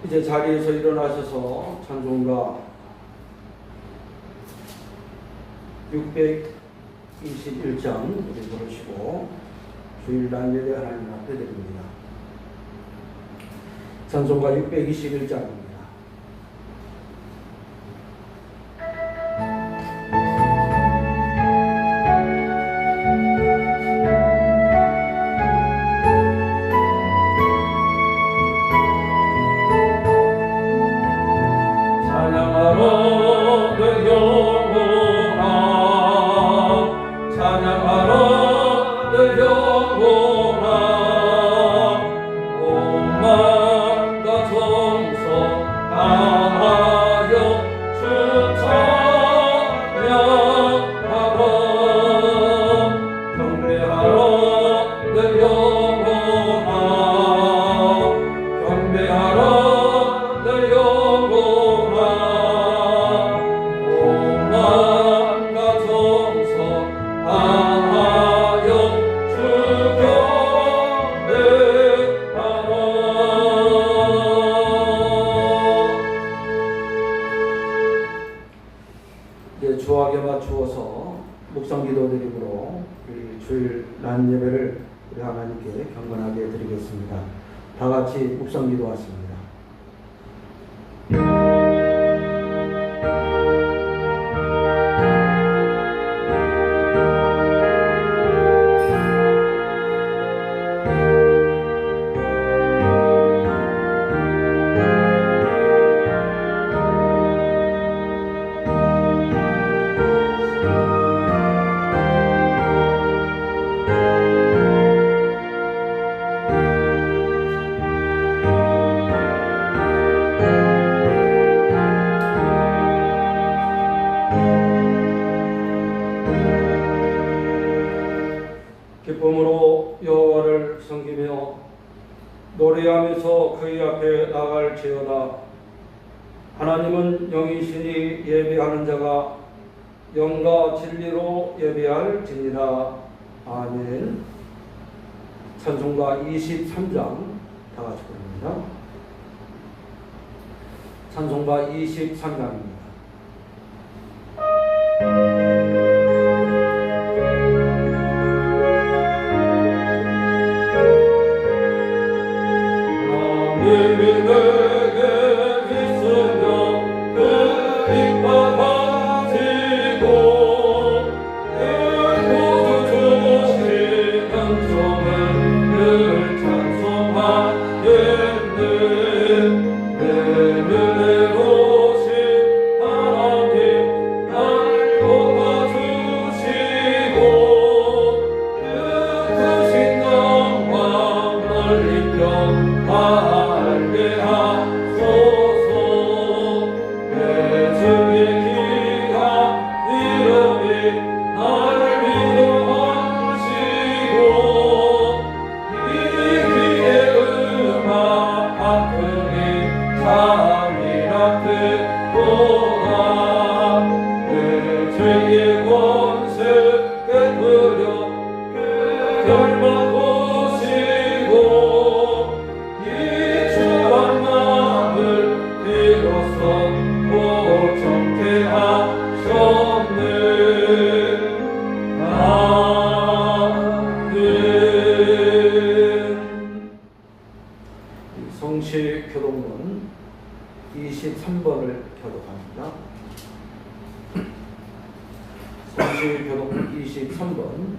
이제 자리에서 일어나셔서 찬송가 621장 우리 부르시고 주일 날 예배 하나님 앞에 드립니다. 찬송가 621장입니다. 주하게 맞추어서 묵상기도 드림으로 우리 주일 난 예배를 우리 하나님께 경건하게 드리겠습니다. 다 같이 묵상기도 하십니다. 기쁨으로 여호와를 섬기며 노래하면서 그의 앞에 나갈지어다. 하나님은 영이시니 예배하는 자가 영과 진리로 예배할지니라. 아멘. 찬송가 23장 다 같이 부릅니다. 찬송가 23장입니다. 성시교독문 23번을 교독합니다. 성시교독문 23번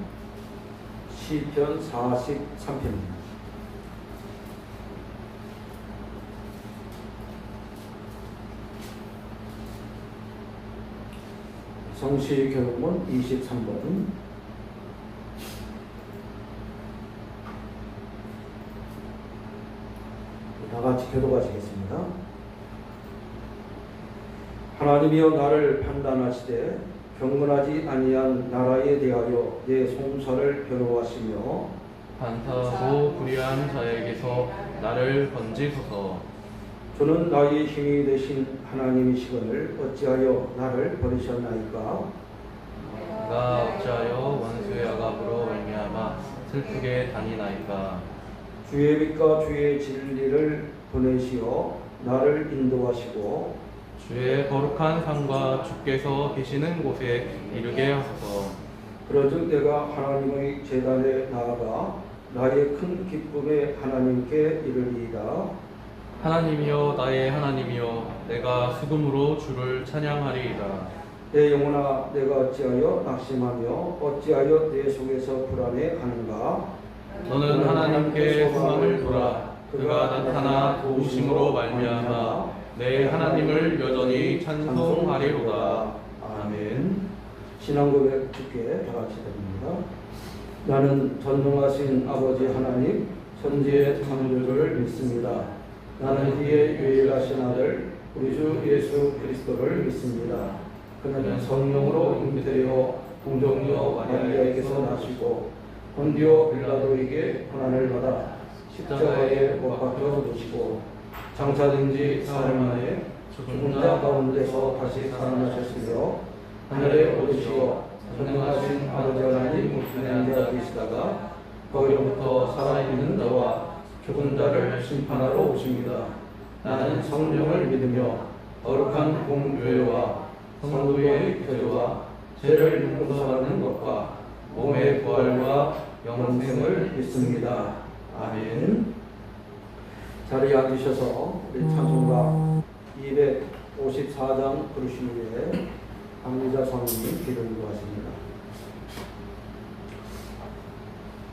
시편 43편입니다. 성시교독문 23번 다 같이 교독하시겠습니다. 하나님이여 나를 판단하시되 경건하지 아니한 나라에 대하여 내 송사를 변호하시며 반사하고 불의한 자에게서 나를 건지소서. 주는 나의 힘이 되신 하나님이시거늘 어찌하여 나를 버리셨나이까. 내가 어찌하여 원수의 악압으로 말미암아 슬프게 다니나이까. 주의 빛과 주의 진리를 보내시어 나를 인도하시고 주의 거룩한 산과 주께서 계시는 곳에 이르게 하소서. 그러즉 내가 하나님의 제단에 나아가 나의 큰 기쁨에 하나님께 이르리이다. 하나님이여 나의 하나님이여 내가 수금으로 주를 찬양하리이다. 내 영혼아 내가 어찌하여 낙심하며 어찌하여 내 속에서 불안해하는가. 너는 하나님께 소망을 두라. 그가 나타나 도우심으로 말미암아 내 하나님을 여전히 찬송하리로다. 아멘. 신앙 고백 주께 다 같이 드립니다. 나는 전능하신 아버지 하나님 천지의 창조주를 믿습니다. 나는 그의 유일하신 아들 우리 주 예수 그리스도를 믿습니다. 그는 성령으로 잉태되어 동정녀 마리아에게서 나시고 본디오 빌라도에게 고난을 받아 십자가에 못 박혀 죽으시고 장사된 지 사흘 만에 죽은 자 가운데서 다시 살아나셨으며 하늘에 오르시어 전능하신 아버지 하나님 우편에 앉아 계시다가 거기로부터 살아있는 자와 죽은 자를 심판하러 오십니다. 나는 성령을 믿으며 거룩한 공교회와 성도의 교제와 죄를 용서받는 것과 몸의 부활과 영생을 믿습니다. 아멘. 자리에 앉으셔서 우리 찬송가 254장 부르신 후에 강리자 성인이 기도를 하십니다.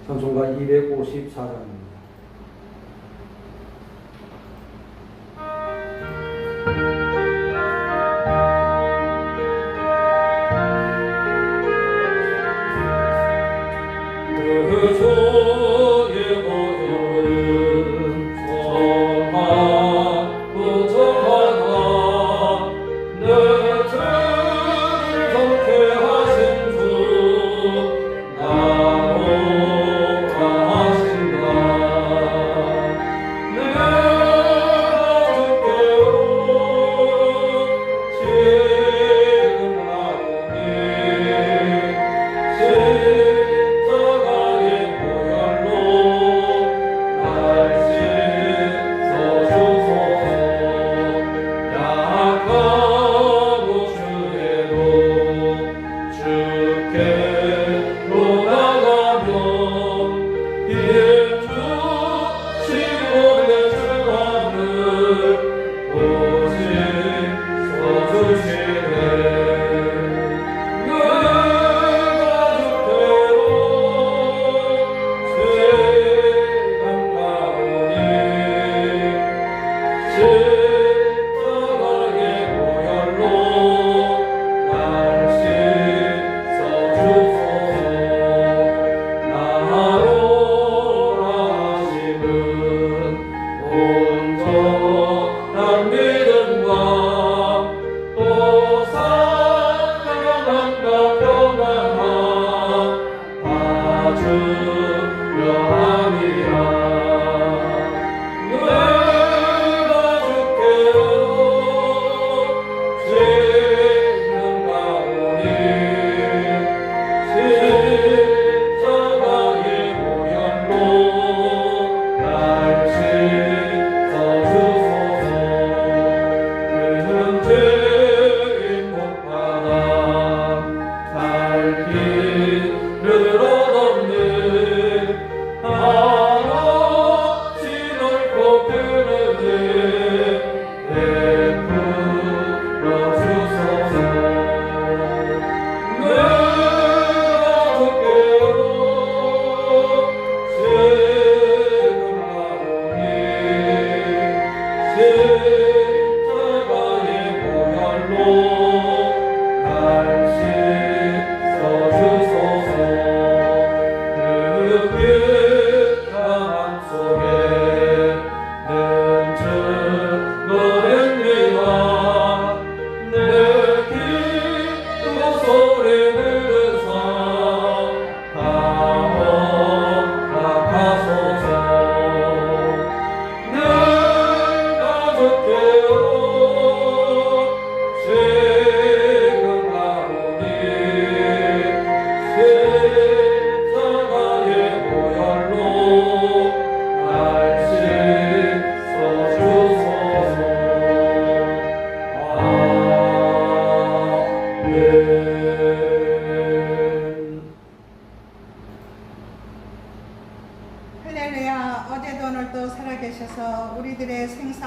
찬송가 254장입니다.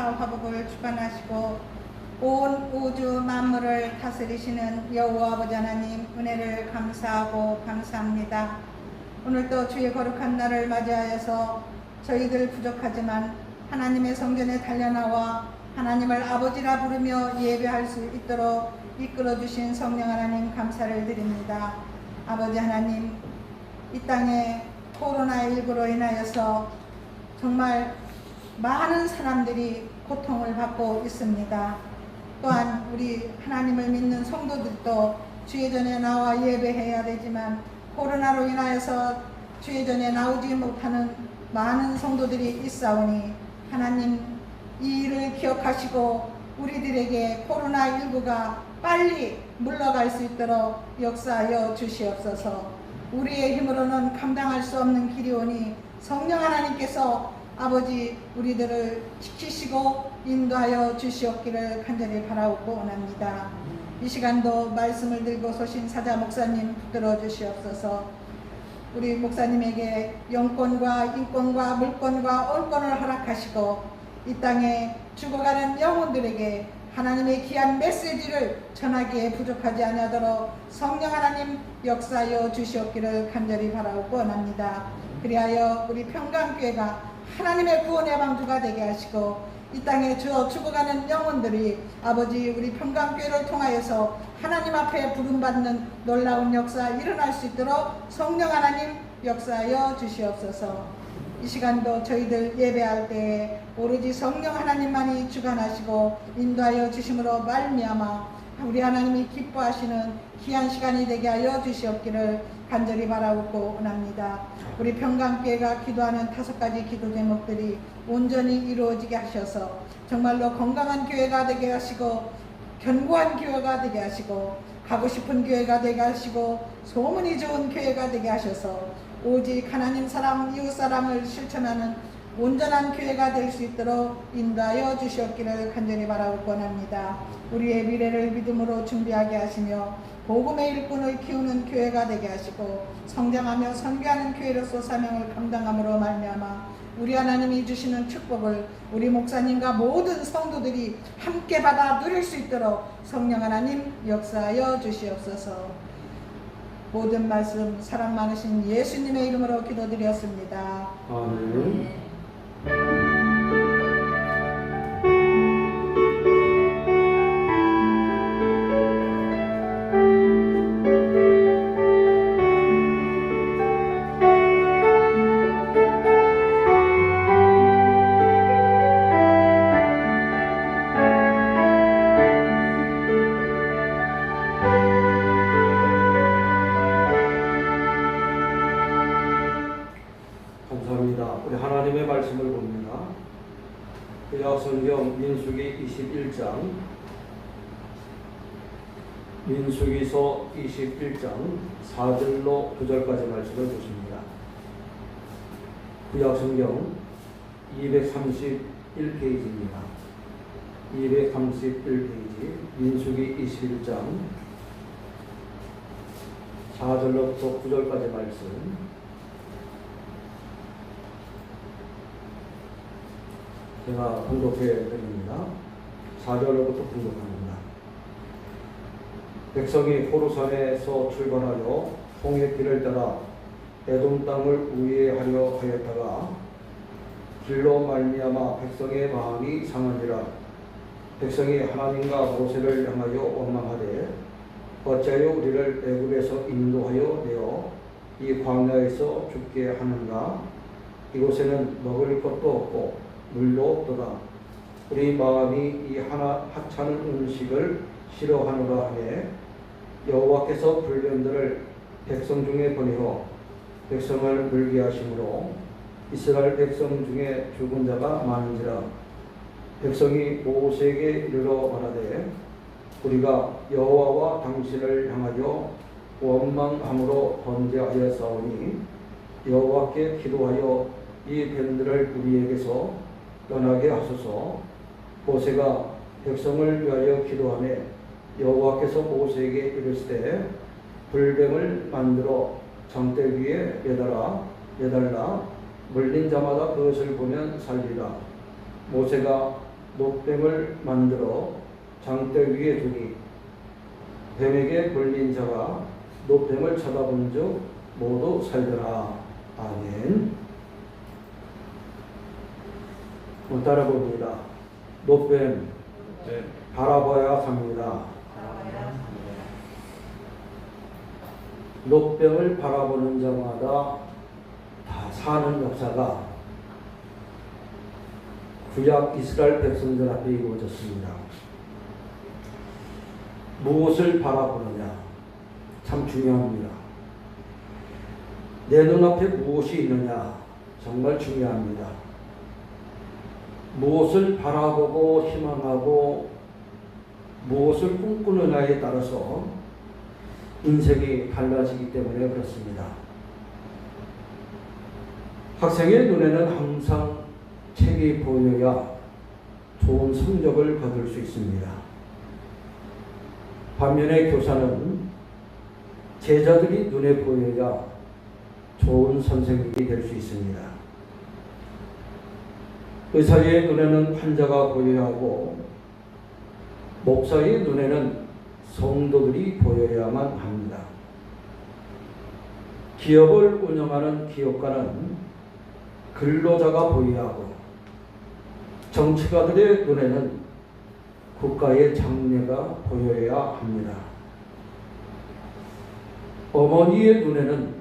평화 화복을 주관하시고 온 우주 만물을 다스리시는 여호와 아버지 하나님 은혜를 감사하고 감사합니다. 오늘도 주의 거룩한 날을 맞이하여서 저희들 부족하지만 하나님의 성전에 달려나와 하나님을 아버지라 부르며 예배할 수 있도록 이끌어주신 성령 하나님 감사를 드립니다. 아버지 하나님, 이 땅에 코로나19로 인하여서 정말 많은 사람들이 고통을 받고 있습니다. 또한 우리 하나님을 믿는 성도들도 주의 전에 나와 예배해야 되지만 코로나로 인하여서 주의 전에 나오지 못하는 많은 성도들이 있사오니 하나님 이 일을 기억하시고 우리들에게 코로나19가 빨리 물러갈 수 있도록 역사하여 주시옵소서. 우리의 힘으로는 감당할 수 없는 길이 오니 성령 하나님께서 아버지 우리들을 지키시고 인도하여 주시옵기를 간절히 바라옵고 원합니다. 이 시간도 말씀을 들고 서신 사자 목사님 붙들어 주시옵소서. 우리 목사님에게 영권과 인권과 물권과 언권을 허락하시고 이 땅에 죽어가는 영혼들에게 하나님의 귀한 메시지를 전하기에 부족하지 아니하도록 성령 하나님 역사하여 주시옵기를 간절히 바라옵고 원합니다. 그리하여 우리 평강교회가 하나님의 구원의 방주가 되게 하시고 이 땅에 죽어가는 영혼들이 아버지 우리 평강교회를 통하여서 하나님 앞에 부름받는 놀라운 역사 일어날 수 있도록 성령 하나님 역사하여 주시옵소서. 이 시간도 저희들 예배할 때에 오로지 성령 하나님만이 주관하시고 인도하여 주심으로 말미암아 우리 하나님이 기뻐하시는 귀한 시간이 되게 하여 주시옵기를 간절히 바라옵고 원합니다. 우리 평강교회가 기도하는 5가지 기도 제목들이 온전히 이루어지게 하셔서 정말로 건강한 교회가 되게 하시고 견고한 교회가 되게 하시고 가고 싶은 교회가 되게 하시고 소문이 좋은 교회가 되게 하셔서 오직 하나님 사랑 이웃 사랑을 실천하는 온전한 교회가 될 수 있도록 인도하여 주시옵기를 간절히 바라옵고 원합니다. 우리의 미래를 믿음으로 준비하게 하시며 복음의 일꾼을 키우는 교회가 되게 하시고 성장하며 선교하는 교회로서 사명을 감당함으로 말미암아 우리 하나님이 주시는 축복을 우리 목사님과 모든 성도들이 함께 받아 누릴 수 있도록 성령 하나님 역사하여 주시옵소서. 모든 말씀 사랑 많으신 예수님의 이름으로 기도드렸습니다. 아멘. 감사합니다. 우리 하나님의 말씀을 봅니다. 구약성경 민수기 21장, 민수기서 21장 4절로 9절까지 말씀을 보십니다. 구약성경 231페이지입니다. 231페이지 민수기 21장 4절로부터 9절까지 말씀 제가 봉독해 드립니다. 4절로부터 봉독합니다. 백성이 호르산에서 출발하여 홍해 길을 따라 에돔 땅을 우회하려 하였다가 길로 말미암아 백성의 마음이 상한지라. 백성이 하나님과 모세를 향하여 원망하되 어찌하여 우리를 애굽에서 인도하여 내어 이 광야에서 죽게 하는가. 이곳에는 먹을 것도 없고 물도 없도다. 우리 마음이 이 하찮은 음식을 싫어하노라 하매 여호와께서 불변들을 백성 중에 보내어 백성을 물게 하심으로 이스라엘 백성 중에 죽은 자가 많은지라. 백성이 모세에게 이르러 말하되 우리가 여호와와 당신을 향하여 원망함으로 범죄하였사오니 여호와께 기도하여 이 변들을 우리에게서 떠나게 하소서. 모세가 백성을 위하여 기도하매 여호와께서 모세에게 이르시되 불뱀을 만들어 장대 위에 매달라 물린 자마다 그것을 보면 살리라. 모세가 노뱀을 만들어 장대 위에 두니 뱀에게 걸린 자가 노뱀을 쳐다본 즉 모두 살더라. 아멘. 따라 봅니다. 노뱀 네. 바라봐야 삽니다. 노뱀을 바라보는 자마다 다 사는 역사가 구약 이스라엘 백성들 앞에 이루어졌습니다. 무엇을 바라보느냐 참 중요합니다. 내 눈앞에 무엇이 있느냐 정말 중요합니다. 무엇을 바라보고 희망하고 무엇을 꿈꾸느냐에 따라서 인생이 달라지기 때문에 그렇습니다. 학생의 눈에는 항상 책이 보여야 좋은 성적을 거둘 수 있습니다. 반면에 교사는 제자들이 눈에 보여야 좋은 선생님이 될 수 있습니다. 의사의 눈에는 환자가 보여야 하고 목사의 눈에는 성도들이 보여야만 합니다. 기업을 운영하는 기업가는 근로자가 보여야 하고 정치가들의 눈에는 국가의 장래가 보여야 합니다. 어머니의 눈에는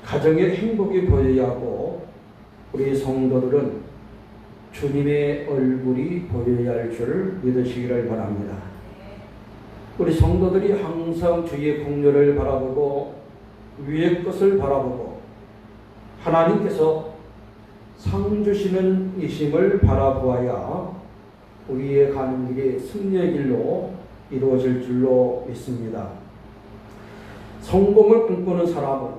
가정의 행복이 보여야 하고 우리 성도들은 주님의 얼굴이 보여야 할 줄 믿으시기를 바랍니다. 우리 성도들이 항상 주의 공로를 바라보고 위의 것을 바라보고 하나님께서 상 주시는 이심을 바라보아야 우리의 가는 길이 승리의 길로 이루어질 줄로 믿습니다. 성공을 꿈꾸는 사람은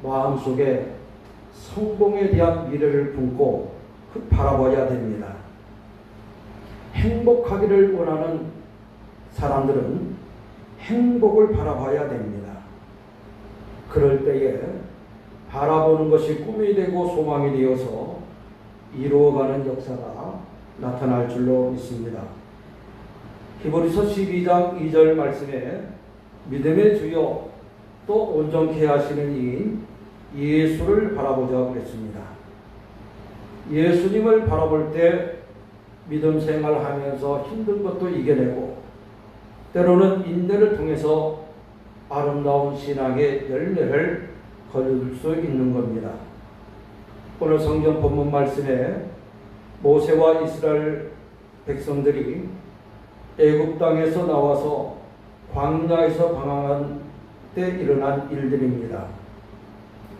마음속에 성공에 대한 미래를 품고 바라봐야 됩니다. 행복하기를 원하는 사람들은 행복을 바라봐야 됩니다. 그럴 때에 바라보는 것이 꿈이 되고 소망이 되어서 이루어가는 역사가 나타날 줄로 믿습니다. 히브리서 12장 2절 말씀에 믿음의 주요 또 온전케 하시는 이인 예수를 바라보자 그랬습니다. 예수님을 바라볼 때 믿음 생활하면서 힘든 것도 이겨내고 때로는 인내를 통해서 아름다운 신앙의 열매를 거둘 수 있는 겁니다. 오늘 성경 본문 말씀에 모세와 이스라엘 백성들이 애굽 땅에서 나와서 광야에서 방황한 때 일어난 일들입니다.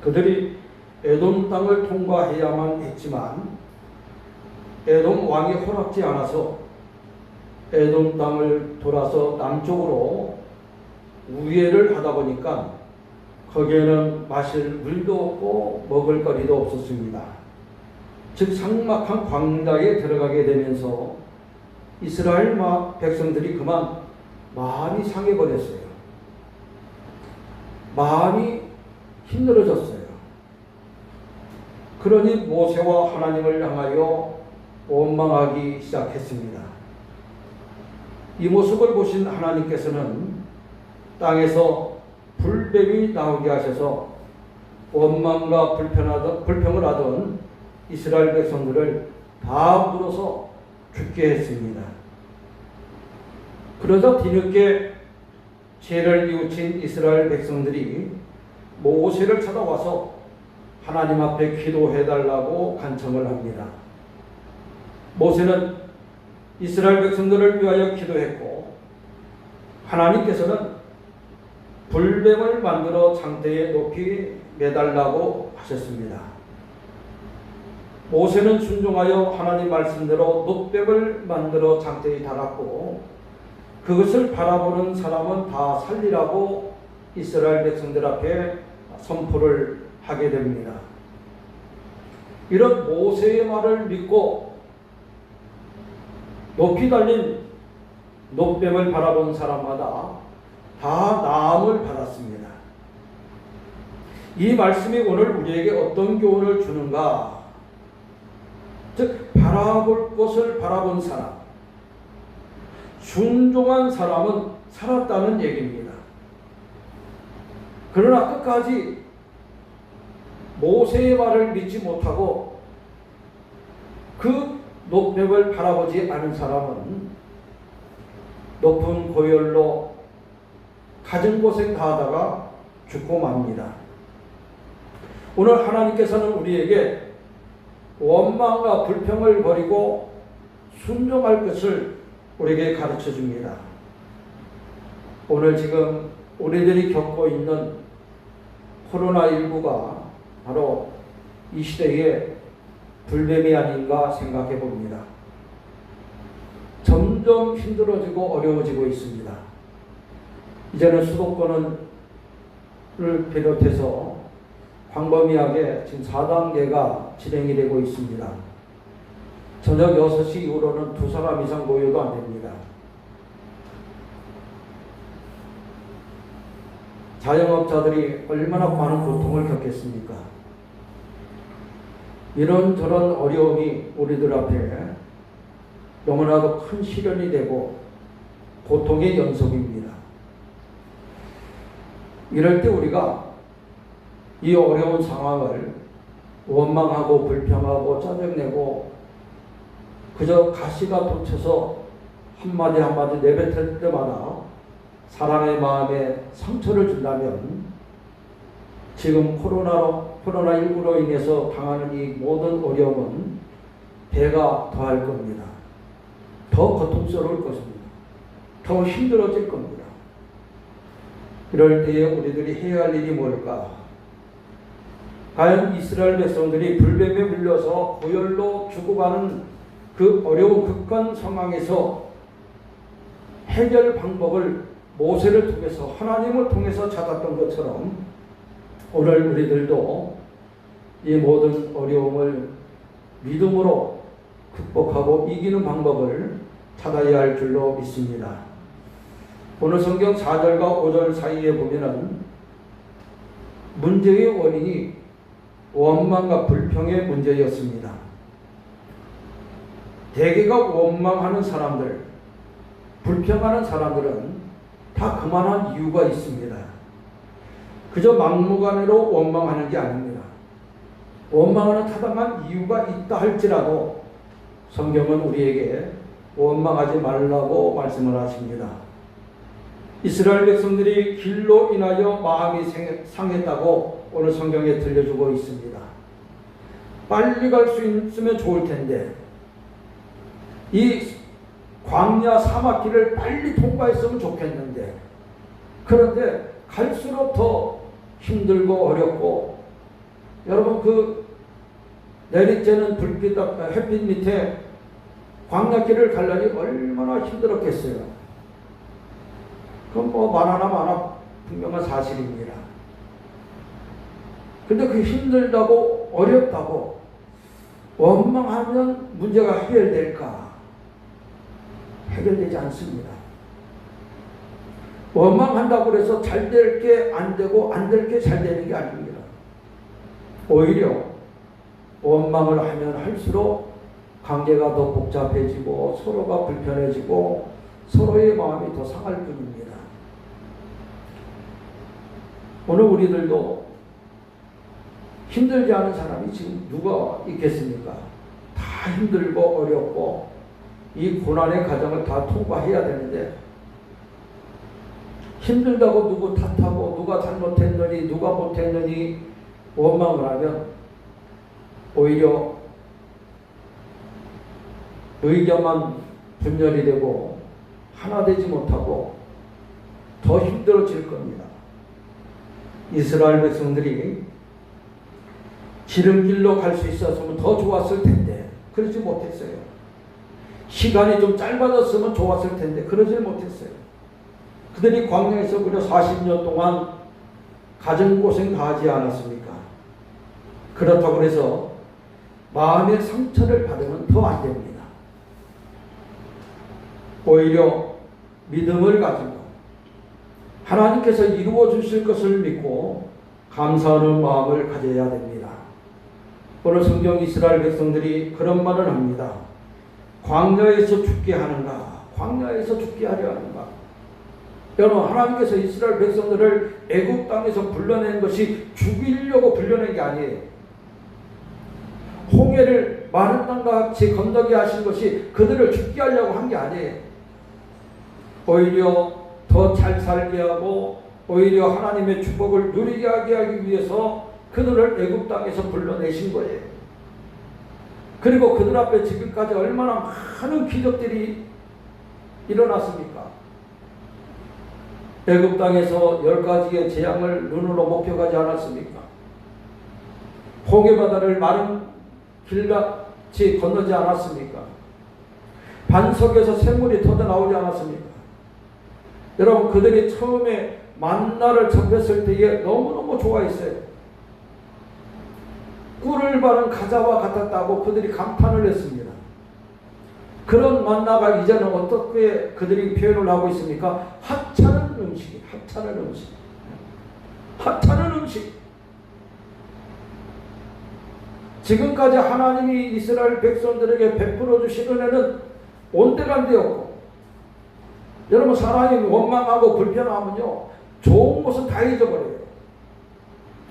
그들이 에돔 땅을 통과해야만 했지만 에돔 왕이 허락지 않아서 에돔 땅을 돌아서 남쪽으로 우회를 하다 보니까 거기에는 마실 물도 없고 먹을 거리도 없었습니다. 즉 삭막한 광야에 들어가게 되면서 이스라엘 백성들이 그만 마음이 상해버렸어요. 마음이 힘들어졌어요. 그러니 모세와 하나님을 향하여 원망하기 시작했습니다. 이 모습을 보신 하나님께서는 땅에서 불뱀이 나오게 하셔서 원망과 불평을 하던 이스라엘 백성들을 다 물어서 죽게 했습니다. 그러자 뒤늦게 죄를 뉘우친 이스라엘 백성들이 모세를 찾아와서 하나님 앞에 기도해달라고 간청을 합니다. 모세는 이스라엘 백성들을 위하여 기도했고 하나님께서는 불뱀을 만들어 장대에 높이 매달라고 하셨습니다. 모세는 순종하여 하나님 말씀대로 노뱀을 만들어 장대에 달았고 그것을 바라보는 사람은 다 살리라고 이스라엘 백성들 앞에 선포를 하게 됩니다. 이런 모세의 말을 믿고 높이 달린 노뱀을 바라본 사람마다 다 나음을 받았습니다. 이 말씀이 오늘 우리에게 어떤 교훈을 주는가? 즉 바라볼 것을 바라본 사람, 순종한 사람은 살았다는 얘기입니다. 그러나 끝까지 모세의 말을 믿지 못하고 그 높벽을 바라보지 않은 사람은 높은 고열로 가정고생 다하다가 죽고 맙니다. 오늘 하나님께서는 우리에게 원망과 불평을 버리고 순종할 것을 우리에게 가르쳐 줍니다. 오늘 지금 우리들이 겪고 있는 코로나19가 바로 이 시대의 불뱀이 아닌가 생각해 봅니다. 점점 힘들어지고 어려워지고 있습니다. 이제는 수도권을 비롯해서 광범위하게 지금 4단계가 진행이 되고 있습니다. 저녁 6시 이후로는 2사람 이상 모여도 안 됩니다. 자영업자들이 얼마나 많은 고통을 겪겠습니까? 이런저런 어려움이 우리들 앞에 너무나도 큰 시련이 되고 고통의 연속입니다. 이럴 때 우리가 이 어려운 상황을 원망하고 불평하고 짜증내고 그저 가시가 돋쳐서 한마디 한마디 내뱉을 때마다 사람의 마음에 상처를 준다면 지금 코로나19로 인해서 당하는 이 모든 어려움은 배가 더할 겁니다. 더 고통스러울 것입니다. 더 힘들어질 겁니다. 이럴 때에 우리들이 해야 할 일이 뭘까? 과연 이스라엘 백성들이 불뱀에 물려서 고열로 죽어가는 그 어려운 극한 상황에서 해결 방법을 모세를 통해서 하나님을 통해서 찾았던 것처럼 오늘 우리들도 이 모든 어려움을 믿음으로 극복하고 이기는 방법을 찾아야 할 줄로 믿습니다. 오늘 성경 4절과 5절 사이에 보면은 문제의 원인이 원망과 불평의 문제였습니다. 대개가 원망하는 사람들, 불평하는 사람들은 다 그만한 이유가 있습니다. 그저 막무가내로 원망하는 게 아닙니다. 원망하는 타당한 이유가 있다 할지라도 성경은 우리에게 원망하지 말라고 말씀을 하십니다. 이스라엘 백성들이 길로 인하여 마음이 상했다고 오늘 성경에 들려주고 있습니다. 빨리 갈 수 있으면 좋을 텐데 이 광야 사막길을 빨리 통과했으면 좋겠는데 그런데 갈수록 더 힘들고 어렵고 여러분 그 내리쬐는 햇빛 밑에 광야길을 가려니 얼마나 힘들었겠어요. 그건 뭐 말하나 마나 분명한 사실입니다. 근데 그 힘들다고 어렵다고 원망하면 문제가 해결될까? 해결되지 않습니다. 원망한다고 해서 잘 될 게 안 되고 안 될 게 잘 되는 게 아닙니다. 오히려 원망을 하면 할수록 관계가 더 복잡해지고 서로가 불편해지고 서로의 마음이 더 상할 뿐입니다. 오늘 우리들도 힘들지 않은 사람이 지금 누가 있겠습니까? 다 힘들고 어렵고 이 고난의 과정을 다 통과해야 되는데 힘들다고 누구 탓하고 누가 잘못했느니 누가 못했느니 원망을 하면 오히려 의견만 분열이 되고 하나 되지 못하고 더 힘들어질 겁니다. 이스라엘 백성들이 지름길로 갈 수 있었으면 더 좋았을 텐데 그러지 못했어요. 시간이 좀 짧아졌으면 좋았을 텐데 그러지 못했어요. 그들이 광야에서 무려 40년 동안 가정고생 다 하지 않았습니까? 그렇다고 해서 마음의 상처를 받으면 더 안 됩니다. 오히려 믿음을 가지고 하나님께서 이루어 주실 것을 믿고 감사하는 마음을 가져야 됩니다. 오늘 성경 이스라엘 백성들이 그런 말을 합니다. 광야에서 죽게 하는가? 광야에서 죽게 하려 하는가? 여러분, 하나님께서 이스라엘 백성들을 애굽 땅에서 불러낸 것이 죽이려고 불러낸 게 아니에요. 홍해를 마른 땅과 같이 건너게 하신 것이 그들을 죽게 하려고 한 게 아니에요. 오히려 더 잘 살게 하고 오히려 하나님의 축복을 누리게 하기 위해서 그들을 애굽 땅에서 불러내신 거예요. 그리고 그들 앞에 지금까지 얼마나 많은 기적들이 일어났습니까? 애굽 땅에서 10가지의 재앙을 눈으로 목격하지 않았습니까? 홍해바다를 마른 길같이 건너지 않았습니까? 반석에서 샘물이 터져 나오지 않았습니까? 여러분, 그들이 처음에 만나를 접했을 때에 너무너무 좋아했어요. 꿀을 바른 가자와 같았다고 그들이 감탄을 했습니다. 그런 만나가 이제는 어떻게 그들이 표현을 하고 있습니까? 하찮은 음식, 하찮은 음식, 하찮은 음식. 지금까지 하나님이 이스라엘 백성들에게 베풀어 주신 은혜는 온데간데였고, 여러분, 사람이 원망하고 불평하면요, 좋은 것은 다 잊어버려요.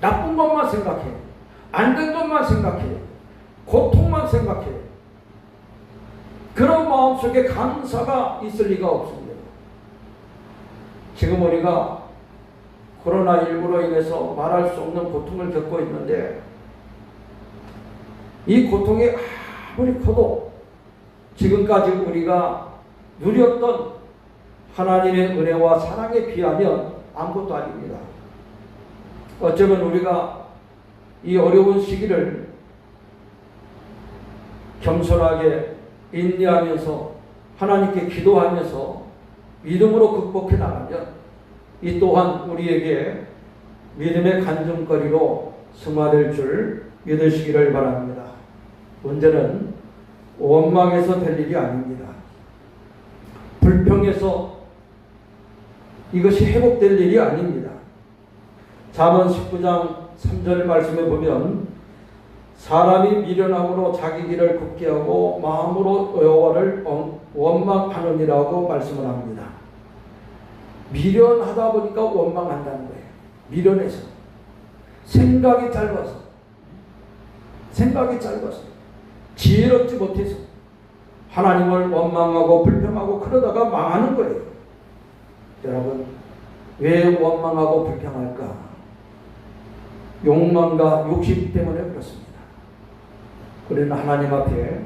나쁜 것만 생각해요. 안 된 것만 생각해요. 고통만 생각해요. 그런 마음속에 감사가 있을 리가 없습니다. 지금 우리가 코로나19로 인해서 말할 수 없는 고통을 겪고 있는데, 이 고통이 아무리 커도 지금까지 우리가 누렸던 하나님의 은혜와 사랑에 비하면 아무것도 아닙니다. 어쩌면 우리가 이 어려운 시기를 겸손하게 인내하면서 하나님께 기도하면서 믿음으로 극복해 나가면 이 또한 우리에게 믿음의 간증거리로 승화될 줄 믿으시기를 바랍니다. 문제는 원망에서 될 일이 아닙니다. 불평에서 이것이 회복될 일이 아닙니다. 잠언 19장 3절 말씀에 보면 사람이 미련함으로 자기 길을 굽게 하고 마음으로 여호와를 원망하느니라고 말씀을 합니다. 미련하다 보니까 원망한다는 거예요. 미련해서. 생각이 짧아서. 지혜롭지 못해서 하나님을 원망하고 불평하고 그러다가 망하는 거예요. 여러분, 왜 원망하고 불평할까? 욕망과 욕심 때문에 그렇습니다. 우리는 하나님 앞에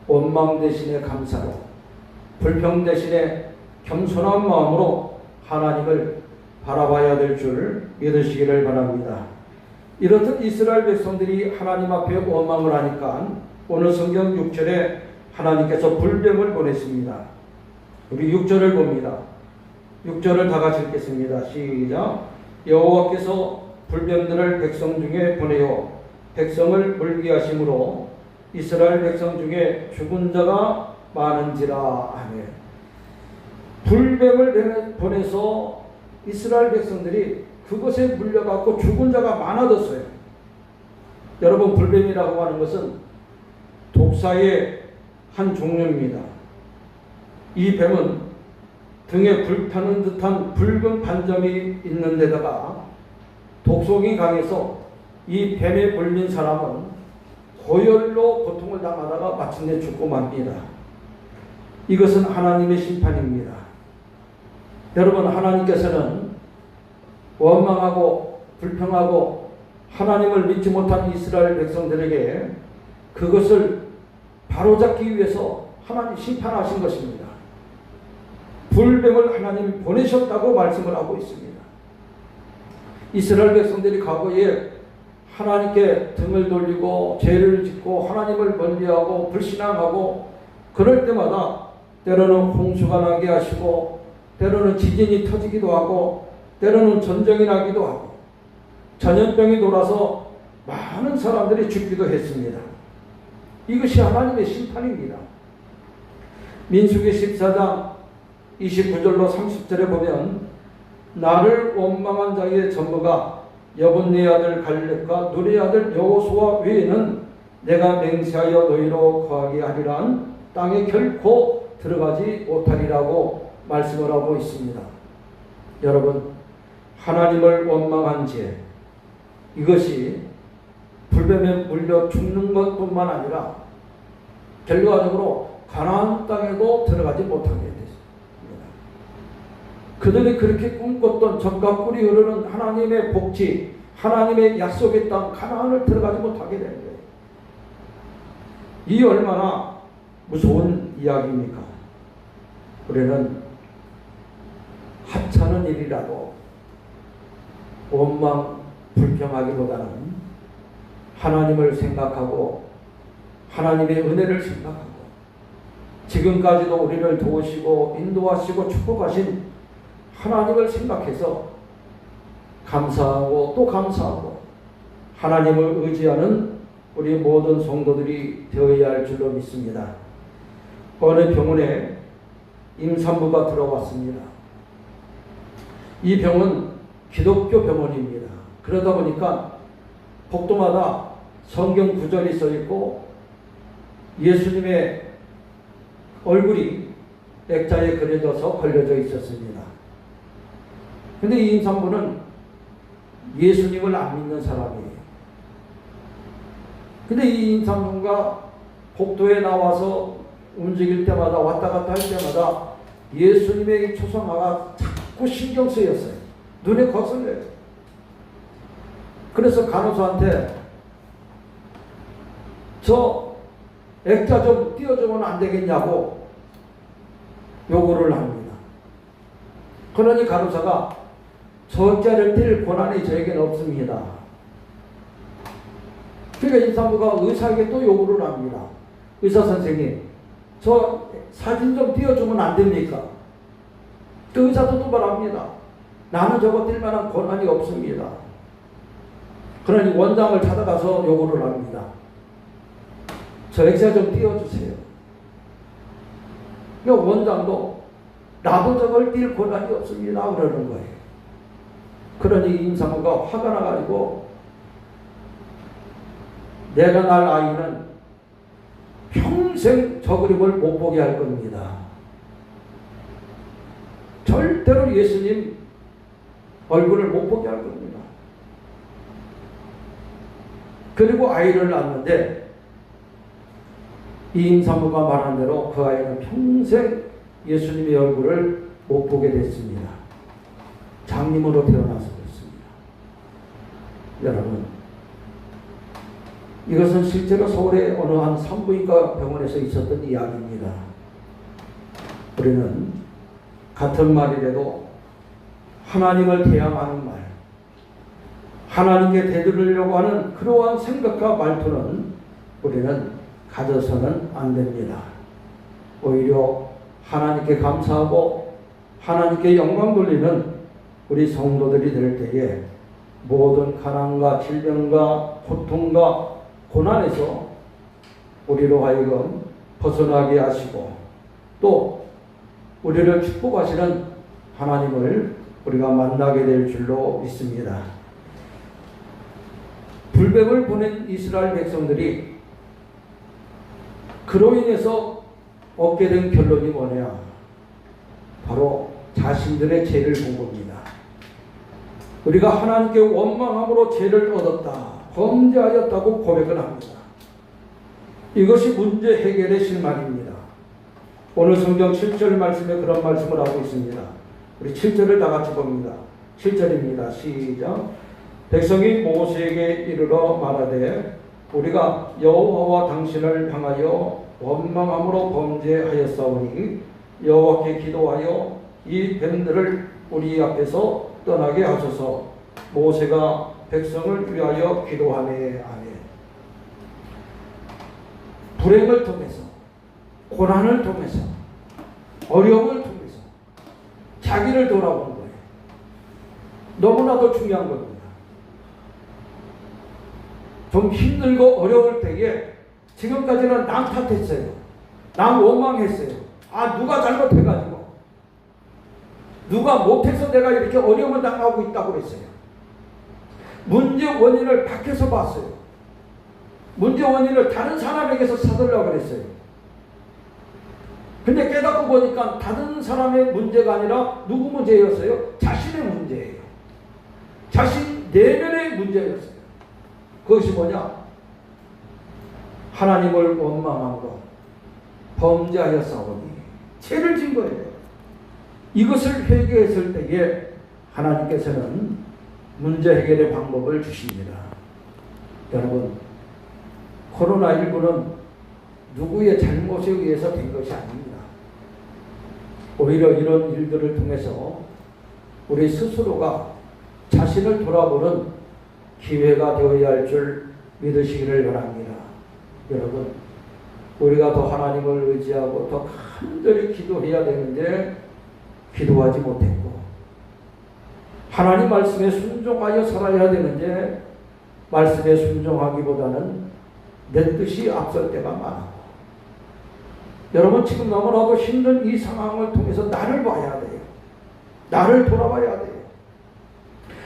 원망 대신에 감사로, 불평 대신에 겸손한 마음으로 하나님을 바라봐야 될 줄 믿으시기를 바랍니다. 이렇듯 이스라엘 백성들이 하나님 앞에 원망을 하니까 오늘 성경 6절에 하나님께서 불뱀을 보냈습니다. 우리 6절을 봅니다. 6절을 다 같이 읽겠습니다. 시작. 여호와께서 불뱀들을 백성 중에 보내어 백성을 물게 하심으로 이스라엘 백성 중에 죽은 자가 많은지라. 아멘. 불뱀을 보내서 이스라엘 백성들이 그것에 물려갖고 죽은 자가 많아졌어요. 여러분, 불뱀이라고 하는 것은 독사의 한 종류입니다. 이 뱀은 등에 불타는 듯한 붉은 반점이 있는 데다가 독성이 강해서 이 뱀에 물린 사람은 고열로 고통을 당하다가 마침내 죽고 맙니다. 이것은 하나님의 심판입니다. 여러분, 하나님께서는 원망하고 불평하고 하나님을 믿지 못한 이스라엘 백성들에게 그것을 바로잡기 위해서 하나님 심판하신 것입니다. 불뱀을 하나님이 보내셨다고 말씀을 하고 있습니다. 이스라엘 백성들이 과거에 하나님께 등을 돌리고 죄를 짓고 하나님을 멀리하고 불신앙하고 그럴 때마다 때로는 홍수가 나게 하시고 때로는 지진이 터지기도 하고 때로는 전쟁이 나기도 하고 전염병이 돌아서 많은 사람들이 죽기도 했습니다. 이것이 하나님의 심판입니다. 민수기 14장 29절로 30절에 보면 나를 원망한 자의 전부가 여분네 아들 갈렙과 누리의 아들 여호수아 외에는 내가 맹세하여 너희로 거하게 하리란 땅에 결코 들어가지 못하리라고 말씀을 하고 있습니다. 여러분, 하나님을 원망한 죄, 이것이 불뱀에 물려 죽는 것뿐만 아니라 결과적으로 가나안 땅에도 들어가지 못하게 됐습니다. 그들이 그렇게 꿈꿨던 젖과 꿀이 흐르는 하나님의 복지, 하나님의 약속의 땅 가나안을 들어가지 못하게 된 거예요. 이 얼마나 무서운 이야기입니까? 우리는 하찮은 일이라도 원망 불평하기보다는 하나님을 생각하고 하나님의 은혜를 생각하고 지금까지도 우리를 도우시고 인도하시고 축복하신 하나님을 생각해서 감사하고 또 감사하고 하나님을 의지하는 우리 모든 성도들이 되어야 할 줄로 믿습니다. 어느 병원에 임산부가 들어왔습니다. 이 병은 기독교 병원입니다. 그러다 보니까 복도마다 성경 구절이 써 있고 예수님의 얼굴이 액자에 그려져서 걸려져 있었습니다. 근데 이 임산부는 예수님을 안 믿는 사람이에요. 근데 이 임산부가 복도에 나와서 움직일 때마다 왔다 갔다 할 때마다 예수님의 이 초상화가 자꾸 신경 쓰였어요. 눈에 거슬려요. 그래서 간호사한테 저 액자 좀 띄워주면 안 되겠냐고 요구를 합니다. 그러니 간호사가 저 액자를 뗄 권한이 저에게는 없습니다. 그러니까 임산부가 의사에게 또 요구를 합니다. 의사 선생님, 저 사진 좀 띄워주면 안 됩니까? 그 의사도 또 말합니다. 나는 저거 뗄 만한 권한이 없습니다. 그러니 원장을 찾아가서 요구를 합니다. 저 액자 좀 띄워주세요. 그러니까 원장도 나도 저걸 뗄 권한이 없습니다 그러는 거예요. 그러니 임산부가 화가 나가지고 내가 낳을 아이는 평생 저 그림을 못 보게 할 겁니다. 절대로 예수님 얼굴을 못 보게 할 겁니다. 그리고 아이를 낳았는데 이 임산부가 말한 대로 그 아이는 평생 예수님의 얼굴을 못 보게 됐습니다. 장님으로 태어나서 그렇습니다. 여러분, 이것은 실제로 서울의 어느 한 산부인과 병원에서 있었던 이야기입니다. 우리는 같은 말이라도 하나님을 대항하는 말, 하나님께 대들으려고 하는 그러한 생각과 말투는 우리는 가져서는 안 됩니다. 오히려 하나님께 감사하고 하나님께 영광 돌리는 우리 성도들이 될 때에 모든 가난과 질병과 고통과 고난에서 우리로 하여금 벗어나게 하시고 또 우리를 축복하시는 하나님을 우리가 만나게 될 줄로 믿습니다. 불뱀을 보낸 이스라엘 백성들이 그로 인해서 얻게 된 결론이 뭐냐? 바로 자신들의 죄를 본 겁니다. 우리가 하나님께 원망함으로 죄를 얻었다, 범죄하였다고 고백을 합니다. 이것이 문제 해결의 실마리입니다. 오늘 성경 7절 말씀에 그런 말씀을 하고 있습니다. 우리 7절을 다 같이 봅니다. 7절입니다. 시작. 백성이 모세에게 이르러 말하되 우리가 여호와와 당신을 향하여 원망함으로 범죄하였사오니 여호와께 기도하여 이 뱀들을 우리 앞에서 떠나게 하소서. 모세가 백성을 위하여 기도하네. 아멘. 불행을 통해서, 고난을 통해서, 어려움을 통해서 자기를 돌아보는 거예요. 너무나도 중요한 겁니다. 좀 힘들고 어려울 때에 지금까지는 남 탓했어요. 남 원망했어요. 아, 누가 잘못해가지고, 누가 못해서 내가 이렇게 어려움을 당하고 있다고 그랬어요. 문제 원인을 밖에서 봤어요. 문제 원인을 다른 사람에게서 찾으려고 그랬어요. 근데 깨닫고 보니까 다른 사람의 문제가 아니라 누구 문제였어요? 자신의 문제예요. 자신 내면의 문제였어요. 그것이 뭐냐? 하나님을 원망함으로 범죄하였사오니 죄를 진 거예요. 이것을 회개했을 때에 하나님께서는 문제 해결의 방법을 주십니다. 여러분, 코로나19는 누구의 잘못에 의해서 된 것이 아닙니다. 오히려 이런 일들을 통해서 우리 스스로가 자신을 돌아보는 기회가 되어야 할 줄 믿으시기를 바랍니다. 여러분, 우리가 더 하나님을 의지하고 더 간절히 기도해야 되는데 기도하지 못했고, 하나님 말씀에 순종하여 살아야 되는데 말씀에 순종하기보다는 내 뜻이 앞설 때가 많았고, 여러분 지금 너무나도 힘든 이 상황을 통해서 나를 봐야 돼요. 나를 돌아봐야 돼요.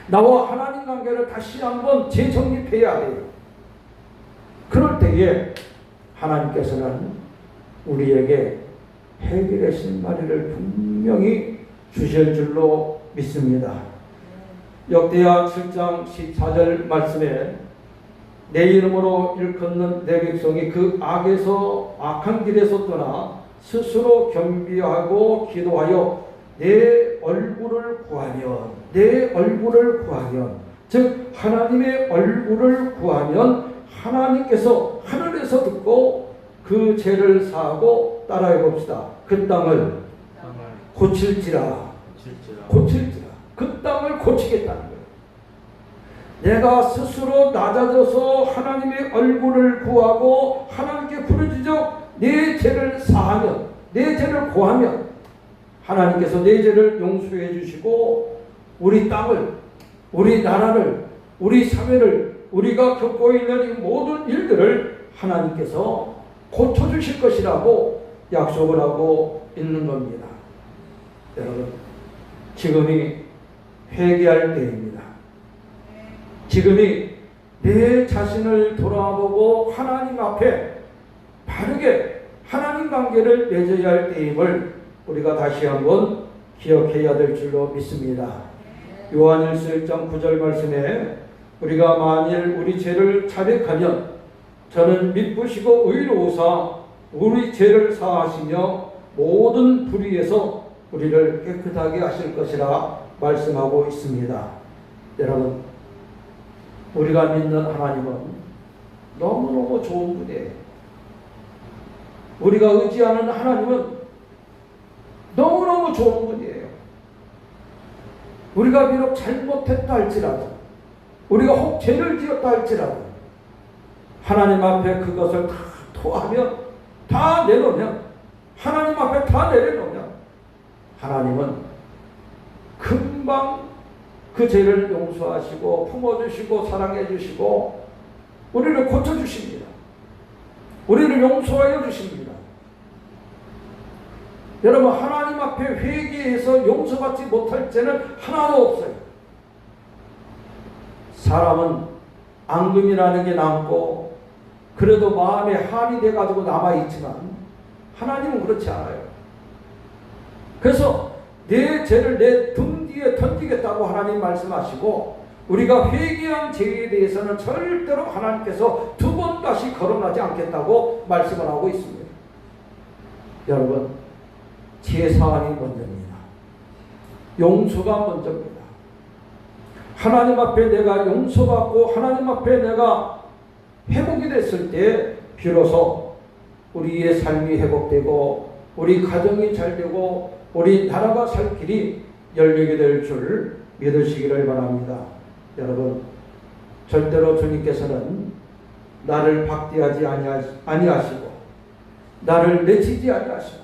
나와 하나님 관계를 다시 한번 재정립해야 돼요. 그럴 때에 하나님께서는 우리에게 해결의 신발을 분명히 주실 줄로 믿습니다. 역대하 7장 14절 말씀에 내 이름으로 일컫는 내 백성이 그 악한 길에서 떠나 스스로 겸비하고 기도하여 내 얼굴을 구하면 즉 하나님의 얼굴을 구하면 하나님께서 하늘에서 듣고 그 죄를 사하고 따라해 봅시다. 그 땅을 고칠지라. 그 땅을 고치겠다는 거예요. 내가 스스로 낮아져서 하나님의 얼굴을 구하고 하나님께 부르짖어 내 죄를 사하면, 내 죄를 고하면 하나님께서 내 죄를 용서해 주시고 우리 땅을, 우리 나라를, 우리 사회를, 우리가 겪고 있는 이 모든 일들을 하나님께서 고쳐주실 것이라고 약속을 하고 있는 겁니다. 여러분, 지금이 회개할 때입니다. 지금이 내 자신을 돌아보고 하나님 앞에 바르게 하나님 관계를 맺어야 할 때임을 우리가 다시 한번 기억해야 될 줄로 믿습니다. 요한일서 1장 9절 말씀에 우리가 만일 우리 죄를 자백하면 저는 미쁘시고 의로우사 우리 죄를 사하시며 모든 불의에서 우리를 깨끗하게 하실 것이라 말씀하고 있습니다. 여러분, 우리가 믿는 하나님은 너무너무 좋은 분이에요. 우리가 의지하는 하나님은 너무너무 좋은 분이에요. 우리가 비록 잘못했다 할지라도, 우리가 혹 죄를 지었다 할지라도 하나님 앞에 그것을 다 토하면, 다 내놓으면, 하나님 앞에 다 내려놓으면 하나님은 금방 그 죄를 용서하시고 품어주시고 사랑해 주시고 우리를 고쳐주십니다. 우리를 용서하여 주십니다. 여러분, 하나님 앞에 회개해서 용서받지 못할 죄는 하나도 없어요. 사람은 앙금이라는 게 남고 그래도 마음에 한이 돼가지고 남아있지만 하나님은 그렇지 않아요. 그래서 내 죄를 내 등 뒤에 던지겠다고 하나님 말씀하시고 우리가 회개한 죄에 대해서는 절대로 하나님께서 두 번 다시 거듭나지 않겠다고 말씀을 하고 있습니다. 여러분, 제사함이 먼저입니다. 용서가 먼저입니다. 하나님 앞에 내가 용서받고 하나님 앞에 내가 회복이 됐을 때 비로소 우리의 삶이 회복되고 우리 가정이 잘되고 우리 나라가 살 길이 열리게 될 줄 믿으시기를 바랍니다. 여러분, 절대로 주님께서는 나를 박대하지 아니하시고 나를 내치지 아니하시고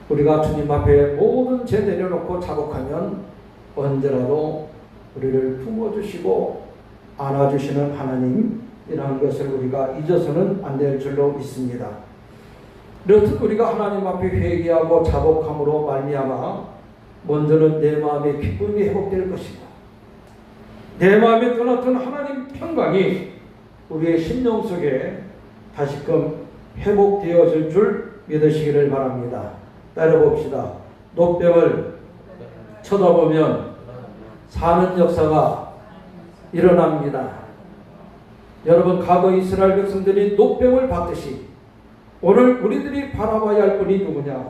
우리가 주님 앞에 모든 죄 내려놓고 자복하면 언제라도 우리를 품어주시고 안아주시는 하나님이라는 것을 우리가 잊어서는 안 될 줄로 믿습니다. 여튼 우리가 하나님 앞에 회개하고 자복함으로 말미암아 먼저는 내 마음의 기쁨이 회복될 것이고 내 마음에 떠났던 하나님 평강이 우리의 심령 속에 다시금 회복되어질 줄 믿으시기를 바랍니다. 따라봅시다. 노병을 쳐다보면 사는 역사가 일어납니다. 여러분, 과거 이스라엘 백성들이 노병을 받듯이 오늘 우리들이 바라봐야 할 분이 누구냐?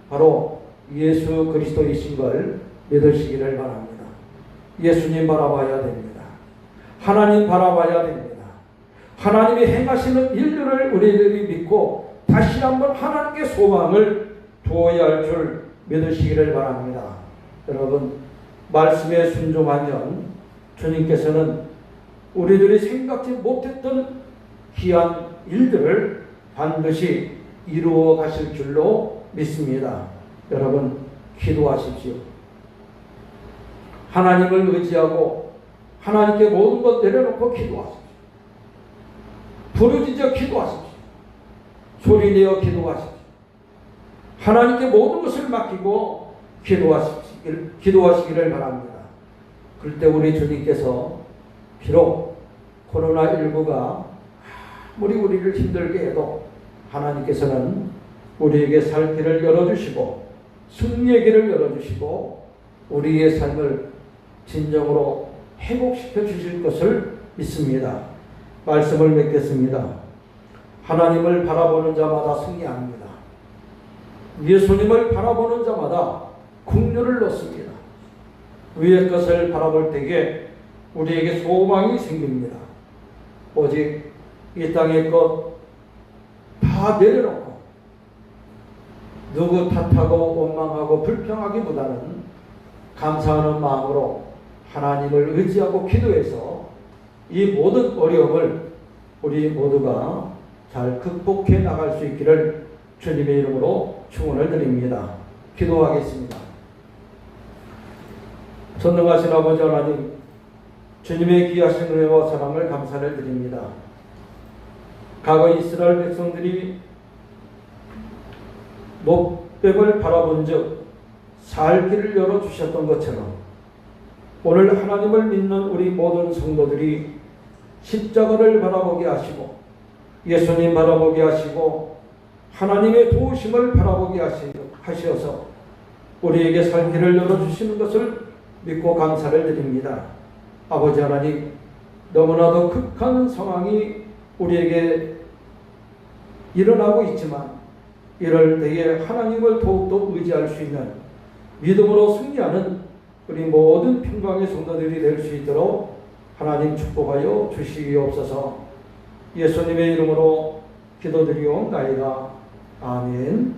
바로 예수 그리스도이신 걸 믿으시기를 바랍니다. 예수님 바라봐야 됩니다. 하나님 바라봐야 됩니다. 하나님이 행하시는 일들을 우리들이 믿고 다시 한번 하나님께 소망을 두어야 할 줄 믿으시기를 바랍니다. 여러분, 말씀에 순종하면 주님께서는 우리들이 생각지 못했던 귀한 일들을 반드시 이루어 가실 줄로 믿습니다. 여러분, 기도하십시오. 하나님을 의지하고 하나님께 모든 것 내려놓고 기도하십시오. 부르짖어 기도하십시오. 소리내어 기도하십시오. 하나님께 모든 것을 맡기고 기도하시기를 바랍니다. 그럴 때 우리 주님께서 비록 코로나19가 아무리 우리를 힘들게 해도 하나님께서는 우리에게 살 길을 열어주시고 승리의 길을 열어주시고 우리의 삶을 진정으로 회복시켜 주실 것을 믿습니다. 말씀을 맺겠습니다. 하나님을 바라보는 자마다 승리합니다. 예수님을 바라보는 자마다 긍휼을 얻습니다. 위의 것을 바라볼 때에 우리에게 소망이 생깁니다. 오직 이 땅의 것 다 내려놓고 누구 탓하고 원망하고 불평하기보다는 감사하는 마음으로 하나님을 의지하고 기도해서 이 모든 어려움을 우리 모두가 잘 극복해 나갈 수 있기를 주님의 이름으로 축원을 드립니다. 기도하겠습니다. 전능하신 아버지 하나님, 주님의 귀하신 은혜와 사랑을 감사를 드립니다. 과거 이스라엘 백성들이 목벽을 바라본 즉 살 길을 열어주셨던 것처럼 오늘 하나님을 믿는 우리 모든 성도들이 십자가를 바라보게 하시고 예수님 바라보게 하시고 하나님의 도우심을 바라보게 하셔서 우리에게 살 길을 열어주시는 것을 믿고 감사를 드립니다. 아버지 하나님, 너무나도 극한 상황이 우리에게 일어나고 있지만 이럴 때에 하나님을 더욱더 의지할 수 있는 믿음으로 승리하는 우리 모든 평강의 성도들이 될 수 있도록 하나님 축복하여 주시옵소서. 예수님의 이름으로 기도드리옵나이다. 아멘.